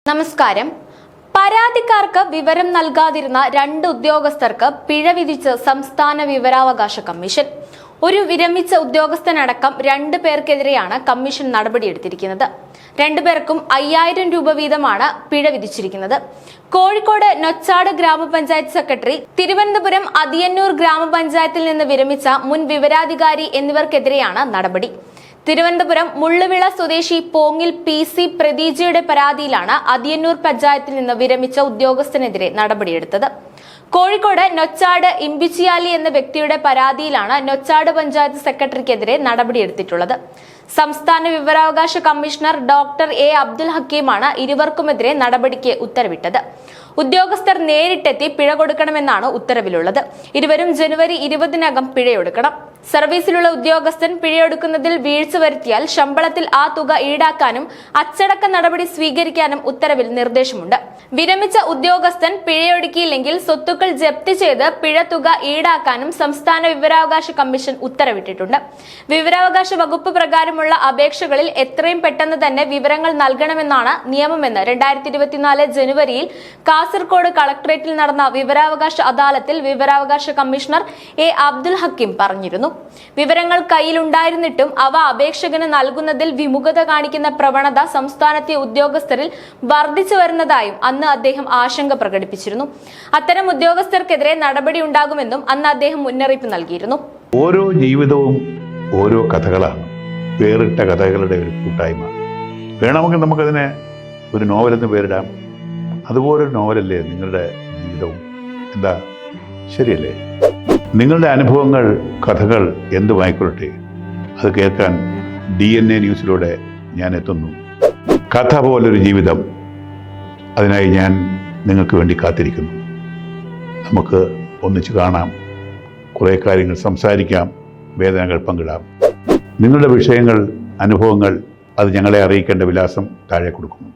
നമസ്കാരം. പരാതിക്കാർക്ക് വിവരം നൽകാതിരുന്ന 2 ഉദ്യോഗസ്ഥർക്ക് പിഴ വിധിച്ച് സംസ്ഥാന വിവരാവകാശ കമ്മീഷൻ. ഒരു വിരമിച്ച ഉദ്യോഗസ്ഥനടക്കം 2 പേർക്കെതിരെയാണ് കമ്മീഷൻ നടപടിയെടുത്തിരിക്കുന്നത്. 2 പേർക്കും 5000 രൂപ വീതമാണ് പിഴ വിധിച്ചിരിക്കുന്നത്. കോഴിക്കോട് നൊച്ചാട് ഗ്രാമപഞ്ചായത്ത് സെക്രട്ടറി, തിരുവനന്തപുരം അതിയന്നൂർ ഗ്രാമപഞ്ചായത്തിൽ നിന്ന് വിരമിച്ച മുൻ വിവരാധികാരി എന്നിവർക്കെതിരെയാണ് നടപടി. തിരുവനന്തപുരം മുള്ളുവിള സ്വദേശി പോങ്ങിൽ PC പ്രതീജയുടെ പരാതിയിലാണ് അതിയന്നൂർ പഞ്ചായത്തിൽ നിന്ന് വിരമിച്ച ഉദ്യോഗസ്ഥനെതിരെ നടപടിയെടുത്തത്. കോഴിക്കോട് നൊച്ചാട് ഇമ്പിച്ചിയാലി എന്ന വ്യക്തിയുടെ പരാതിയിലാണ് നൊച്ചാട് പഞ്ചായത്ത് സെക്രട്ടറിക്കെതിരെ നടപടിയെടുത്തിട്ടുള്ളത്. സംസ്ഥാന വിവരാവകാശ കമ്മീഷണർ ഡോക്ടർ A അബ്ദുൽ ഹക്കീമാണ് ഇരുവർക്കുമെതിരെ നടപടിക്ക് ഉത്തരവിട്ടത്. ഉദ്യോഗസ്ഥർ നേരിട്ടെത്തി പിഴ കൊടുക്കണമെന്നാണ് ഉത്തരവിലുള്ളത്. ഇരുവരും ജനുവരി 20-നകം പിഴയൊടുക്കണം. സർവീസിലുള്ള ഉദ്യോഗസ്ഥൻ പിഴയൊടുക്കുന്നതിൽ വീഴ്ച വരുത്തിയാൽ ശമ്പളത്തിൽ ആ തുക ഈടാക്കാനും അച്ചടക്ക നടപടി സ്വീകരിക്കാനും ഉത്തരവിൽ നിർദ്ദേശമുണ്ട്. വിരമിച്ച ഉദ്യോഗസ്ഥൻ പിഴയൊടുക്കിയില്ലെങ്കിൽ സ്വത്തുക്കൾ ജപ്തി ചെയ്ത് പിഴ തുക ഈടാക്കാനും സംസ്ഥാന വിവരാവകാശ കമ്മീഷൻ ഉത്തരവിട്ടിട്ടുണ്ട്. വിവരാവകാശ വകുപ്പ് പ്രകാരമുള്ള അപേക്ഷകളിൽ എത്രയും പെട്ടെന്ന് തന്നെ വിവരങ്ങൾ നൽകണമെന്നാണ് നിയമമെന്ന് 2024 ജനുവരിയിൽ കാസർഗോഡ് കളക്ടറേറ്റിൽ നടന്ന വിവരാവകാശ അദാലത്തിൽ വിവരാവകാശ കമ്മീഷണർ A അബ്ദുൽ ഹക്കീം പറഞ്ഞിരുന്നു. വിവരങ്ങൾ കയ്യിലുണ്ടായിരുന്നിട്ടും അവ അപേക്ഷകന് നൽകുന്നതിൽ വിമുഖത കാണിക്കുന്ന പ്രവണത സംസ്ഥാനത്തെ ഉദ്യോഗസ്ഥരിൽ വർദ്ധിച്ചു വരുന്നതായും അന്ന് അദ്ദേഹം ആശങ്ക പ്രകടിപ്പിച്ചിരുന്നു. അത്തരം ഉദ്യോഗസ്ഥർക്കെതിരെ നടപടി ഉണ്ടാകുമെന്നും അന്ന് അദ്ദേഹം മുന്നറിയിപ്പ് നൽകിയിരുന്നു. ഓരോ ജീവിതവും ഓരോ കഥകളാണ്, വേറിട്ട കഥകളുടെ ഒരു കൂട്ടായ്മ. വേണമെങ്കിൽ നമുക്കതിനെ ഒരു നോവലെന്ന് പേരിടാം. അതുപോലൊരു നോവലല്ലേ നിങ്ങളുടെ ജീവിതവും? എന്താ, ശരിയല്ലേ? നിങ്ങളുടെ അനുഭവങ്ങൾ, കഥകൾ എന്തുമായിക്കൊള്ളട്ടെ, അത് കേൾക്കാൻ DNA ന്യൂസിലൂടെ ഞാൻ എത്തുന്നു. കഥ പോലൊരു ജീവിതം, അതിനായി ഞാൻ നിങ്ങൾക്ക് വേണ്ടി കാത്തിരിക്കുന്നു. നമുക്ക് ഒന്നിച്ച് കാണാം, കുറേ കാര്യങ്ങൾ സംസാരിക്കാം, വേദനകൾ പങ്കിടാം. നിങ്ങളുടെ വിഷയങ്ങൾ, അനുഭവങ്ങൾ അത് ഞങ്ങളെ അറിയിക്കേണ്ട വിലാസം താഴെ കൊടുക്കുന്നു.